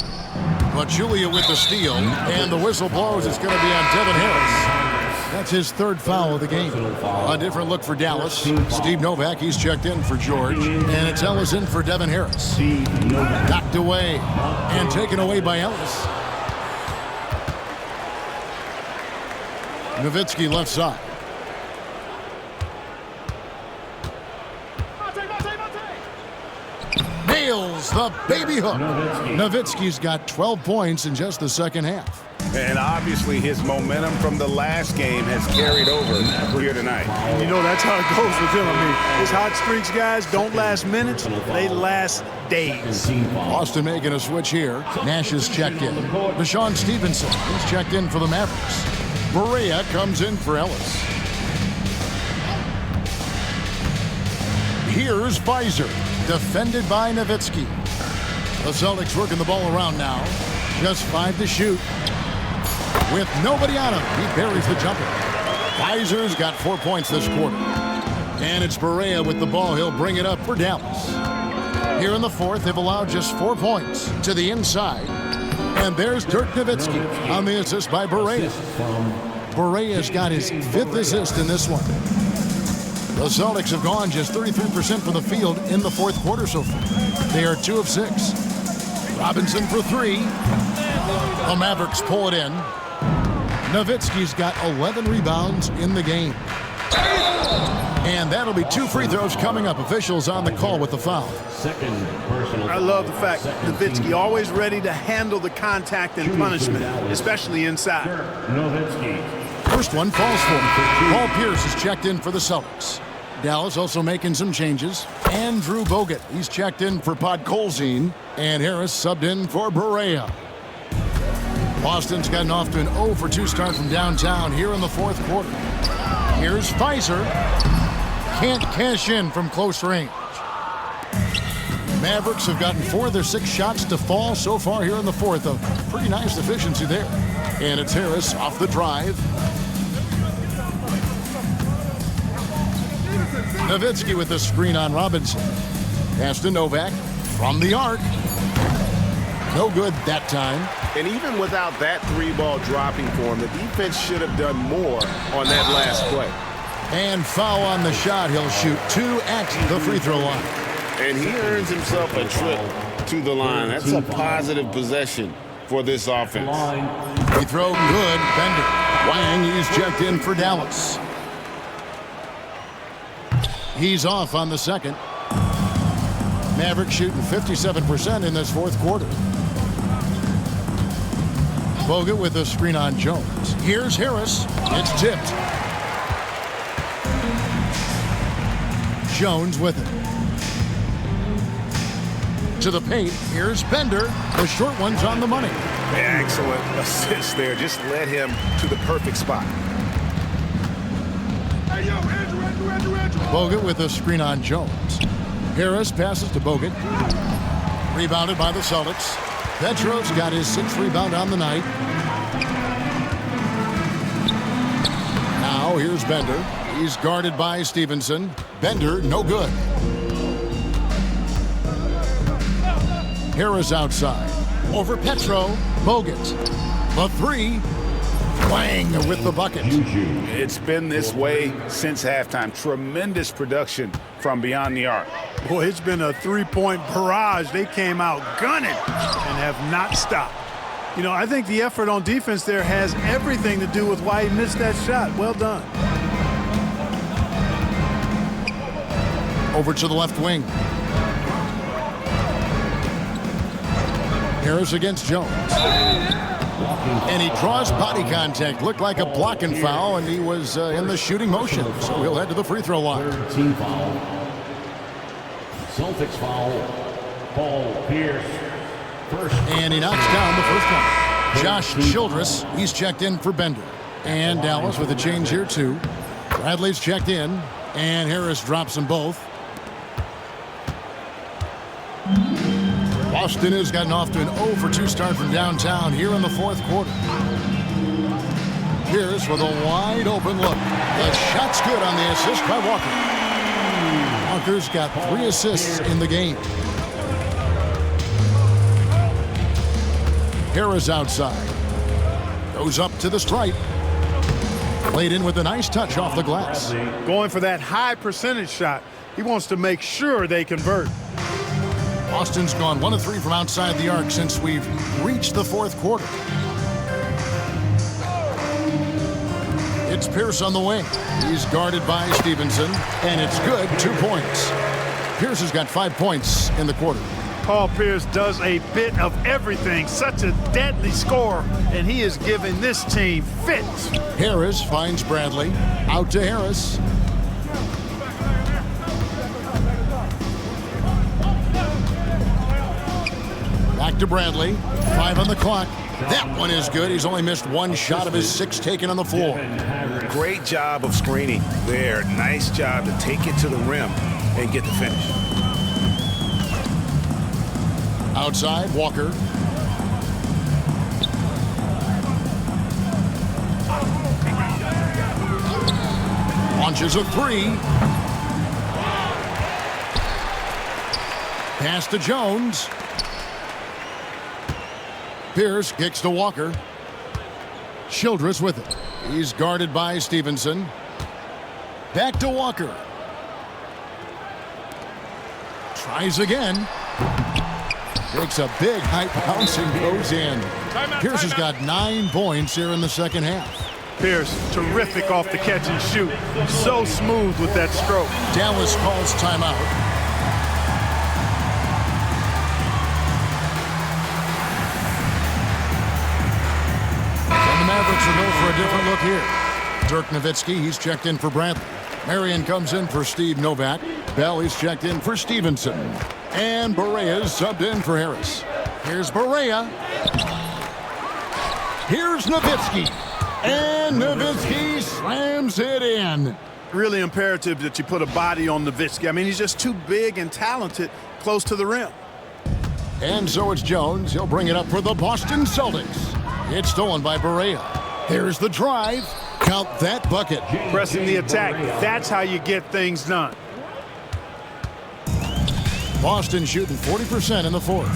But Julia with the steal. And the whistle blows. It's going to be on Devin Harris. That's his third foul of the game. A different look for Dallas. Steve Novak, he's checked in for George. And it's Ellis in for Devin Harris. Knocked away and taken away by Ellis. Nowitzki left side. Nails the baby hook. Nowitzki's got 12 points in just the second half. And obviously his momentum from the last game has carried over here tonight. You know, that's how it goes with him. I mean, his hot streaks, guys, don't last minutes. They last days. Boston making a switch here. Nash is checked in. Deshaun Stevenson, he's checked in for the Mavericks. Barea comes in for Ellis. Here's Pfizer, defended by Nowitzki. The Celtics working the ball around now. Just 5 to shoot. With nobody on him, he buries the jumper. Pfizer's got 4 points this quarter. And it's Barea with the ball. He'll bring it up for Dallas. Here in the fourth, they've allowed just 4 points to the inside. And there's Dirk Nowitzki on the assist by Barea. Barea's got his 5th assist in this one. The Celtics have gone just 33% from the field in the fourth quarter so far. They are 2 of 6. Robinson for 3. The Mavericks pull it in. Nowitzki's got 11 rebounds in the game. And that'll be 2 free throws coming up. Officials on the call with the foul. I love the fact that Nowitzki always ready to handle the contact and punishment, especially inside. First one falls for him. Paul Pierce is checked in for the Celtics. Dallas also making some changes. Andrew Bogut, he's checked in for Podkolzin. And Harris subbed in for Barea. Boston's gotten off to an 0 for 2 start from downtown here in the fourth quarter. Here's Pfizer. Can't cash in from close range. Mavericks have gotten 4 of their 6 shots to fall so far here in the fourth. A pretty nice efficiency there. And it's Harris off the drive. Nowitzki with the screen on Robinson. Pass to Novak from the arc. No good that time. And even without that 3-ball dropping for him, the defense should have done more on that last play. And foul on the shot. He'll shoot 2 at the free throw line. And he earns himself a trip to the line. That's a positive possession for this offense. Free throw good. Bender. Wang, he's checked in for Dallas. He's off on the second. Mavericks shooting 57% in this fourth quarter. Bogut with a screen on Jones. Here's Harris. It's tipped. Jones with it. To the paint. Here's Bender. The short one's on the money. Excellent assist there. Just led him to the perfect spot. Bogut with a screen on Jones. Harris passes to Bogut. Rebounded by the Celtics. Petro's got his 6th rebound on the night. Now here's Bender. He's guarded by Stevenson. Bender, no good. Harris outside. Over Petro. Bogut. The 3. Wang with the bucket. It's been this way since halftime. Tremendous production from beyond the arc. Boy, it's been a three-point barrage. They came out gunning and have not stopped. You know, I think the effort on defense there has everything to do with why he missed that shot. Well done. Over to the left wing. Harris against Jones. And he draws body contact. Looked like a blocking foul, and he was in the shooting motion. So he'll head to the free throw line. Third team foul. Celtics foul. Paul Pierce. First. And he knocks down the first one. Josh Childress, he's checked in for Bender. And Dallas with a change here, too. Bradley's checked in, and Harris drops them both. Boston has gotten off to an 0-for-2 start from downtown here in the 4th quarter. Pierce with a wide open look. The shot's good on the assist by Walker. Walker's got 3 assists in the game. Harris outside. Goes up to the stripe. Played in with a nice touch off the glass. Going for that high percentage shot. He wants to make sure they convert. Boston's gone 1 of 3 from outside the arc since we've reached the 4th quarter. It's Pierce on the wing. He's guarded by Stevenson, and it's good. 2 points. Pierce has got 5 points in the quarter. Paul Pierce does a bit of everything. Such a deadly scorer, and he is giving this team fits. Harris finds Bradley. Out to Harris. Back to Bradley. 5 on the clock. That one is good. He's only missed 1 shot of his 6 taken on the floor. Great job of screening there. Nice job to take it to the rim and get the finish. Outside, Walker. Launches a 3. Pass to Jones. Pierce kicks to Walker. Childress with it. He's guarded by Stevenson. Back to Walker. Tries again. Takes a big height bounce and goes in. Pierce has got 9 points here in the second half. Pierce, terrific off the catch and shoot. So smooth with that stroke. Dallas calls timeout. And the Mavericks will go for a different look here. Dirk Nowitzki, he's checked in for Bradley. Marion comes in for Steve Novak. Bell, he's checked in for Stevenson. And Barea's subbed in for Harris. Here's Barea. Here's Nowitzki. And Nowitzki slams it in. Really imperative that you put a body on Nowitzki. I mean, he's just too big and talented close to the rim. And so it's Jones. He'll bring it up for the Boston Celtics. It's stolen by Barea. Here's the drive. Count that bucket. Pressing the attack. That's how you get things done. Boston shooting 40% in the 4th.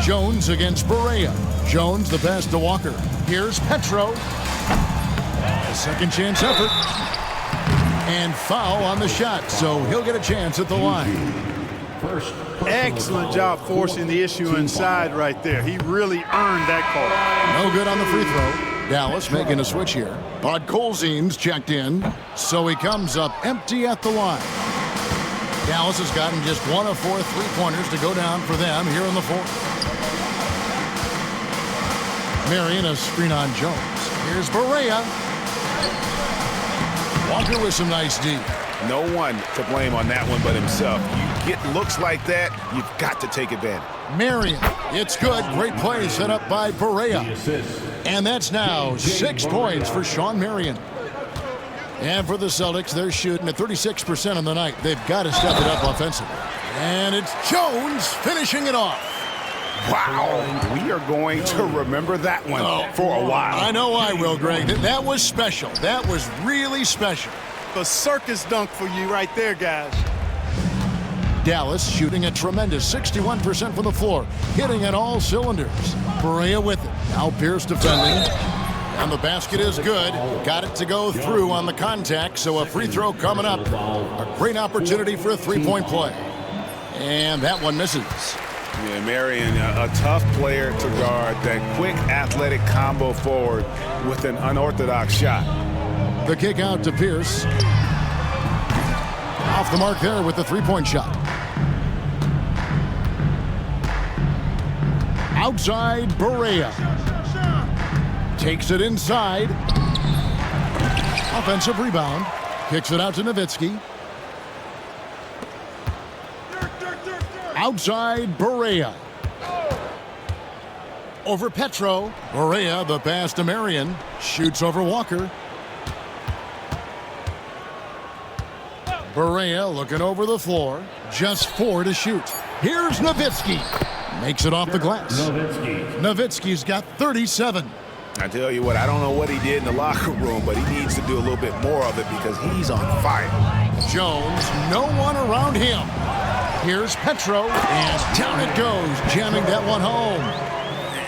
Jones against Barea. Jones the pass to Walker. Here's Petro. A second chance effort. And foul on the shot, so he'll get a chance at the line. Excellent job forcing the issue inside right there. He really earned that call. No good on the free throw. Dallas making a switch here. Bud Colzine's checked in, so he comes up empty at the line. Dallas has gotten just 1 of 4 3-pointers to go down for them here in the 4th. Marion, a screen on Jones. Here's Barea. Walker with some nice D. No one to blame on that one but himself. You get looks like that, you've got to take advantage. Marion, it's good. Great play set up by Barea. And that's now 6 points for Shawn Marion. And for the Celtics, they're shooting at 36% on the night. They've got to step it up offensively. And it's Jones finishing it off. Wow, we are going to remember that one for a while. I know I will, Greg. That was special. That was really special. A circus dunk for you right there, guys. Dallas shooting a tremendous 61% from the floor, hitting at all cylinders. Barea with it. Now Pierce defending. And the basket is good. Got it to go through on the contact, so a free throw coming up. A great opportunity for a three-point play. And that one misses. Yeah, Marion, a tough player to guard. That quick athletic combo forward with an unorthodox shot. The kick out to Pierce. Off the mark there with the three-point shot. Outside Barea. Takes it inside. Offensive rebound. Kicks it out to Nowitzki. Outside Barea. Over Petro. Barea, the pass to Marion. Shoots over Walker. Barea looking over the floor. Just 4 to shoot. Here's Nowitzki. Makes it off the glass. Nowitzki's got 37. I tell you what, I don't know what he did in the locker room, but he needs to do a little bit more of it because he's on fire. Jones, no one around him. Here's Petro, and down it goes, jamming that one home.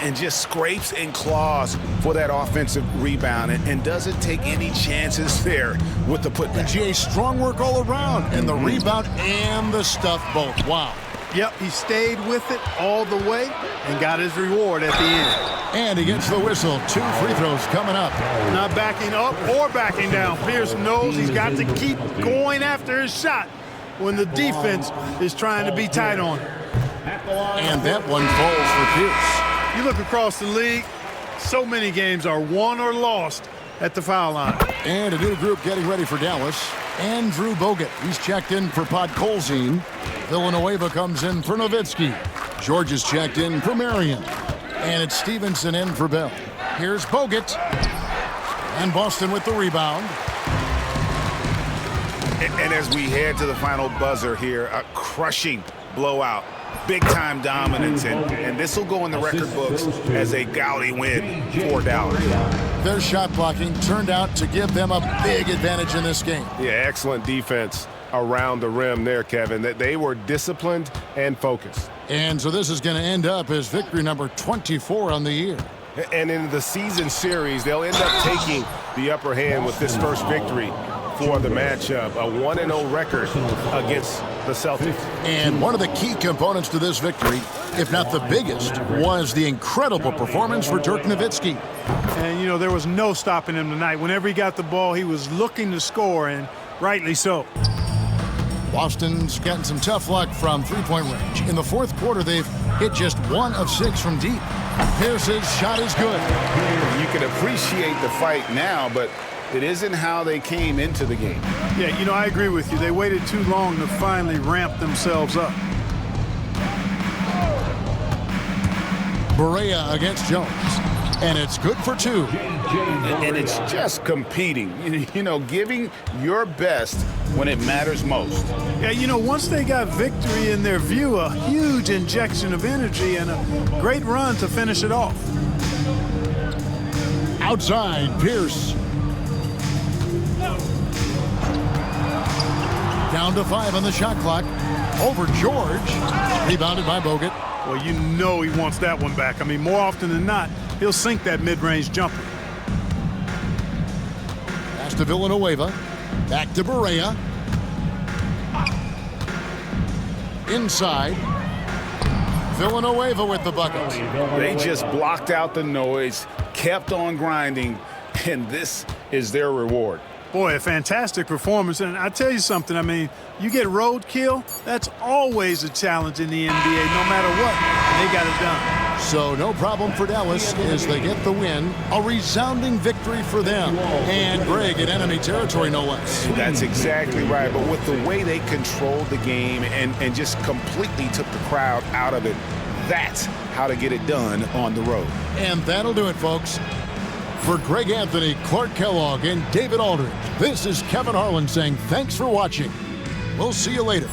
And just scrapes and claws for that offensive rebound and doesn't take any chances there with the putback. GA, strong work all around, and the rebound and the stuff both. Wow. Yep, he stayed with it all the way and got his reward at the end. And he gets the whistle. 2 free throws coming up. Not backing up or backing down. Pierce knows he's got to keep going after his shot when the defense is trying to be tight on him. And that one falls for Pierce. You look across the league, so many games are won or lost at the foul line. And a new group getting ready for Dallas. Andrew Bogut. He's checked in for Podkolzin. Villanueva comes in for Nowitzki. George is checked in for Marion. And it's Stevenson in for Bell. Here's Bogut. And Boston with the rebound. And as we head to the final buzzer here, a crushing blowout. Big-time dominance, and this will go in the record books as a gaudy win for Dallas. Their shot blocking turned out to give them a big advantage in this game. Yeah, excellent defense around the rim there, Kevin. They were disciplined and focused. And so this is going to end up as victory number 24 on the year. And in the season series, they'll end up taking the upper hand with this first victory for the matchup, a 1-0 record against the Celtics. And one of the key components to this victory, if not the biggest, was the incredible performance for Dirk Nowitzki. And, you know, there was no stopping him tonight. Whenever he got the ball, he was looking to score, and rightly so. Boston's gotten some tough luck from three-point range. In the fourth quarter, they've hit just 1 of 6 from deep. Pierce's shot is good. You can appreciate the fight now, but it isn't how they came into the game. Yeah, you know, I agree with you. They waited too long to finally ramp themselves up. Barea against Jones. And it's good for 2. And it's just competing, you know, giving your best when it matters most. Yeah, you know, once they got victory in their view, a huge injection of energy and a great run to finish it off. Outside, Pierce. Down to 5 on the shot clock. Over George. Rebounded by Bogut. Well, you know he wants that one back. I mean, more often than not, he'll sink that mid-range jumper. Pass to Villanueva. Back to Barea. Inside. Villanueva with the bucket. They just blocked out the noise, kept on grinding, and this is their reward. Boy, a fantastic performance. And I tell you something, I mean, you get roadkill, that's always a challenge in the NBA, no matter what. They got it done. So no problem for Dallas as they get the win. A resounding victory for them. And Greg, in enemy territory, no less. That's exactly right. But with the way they controlled the game and just completely took the crowd out of it, that's how to get it done on the road. And that'll do it, folks. For Greg Anthony, Clark Kellogg, and David Aldridge, this is Kevin Harlan saying thanks for watching. We'll see you later.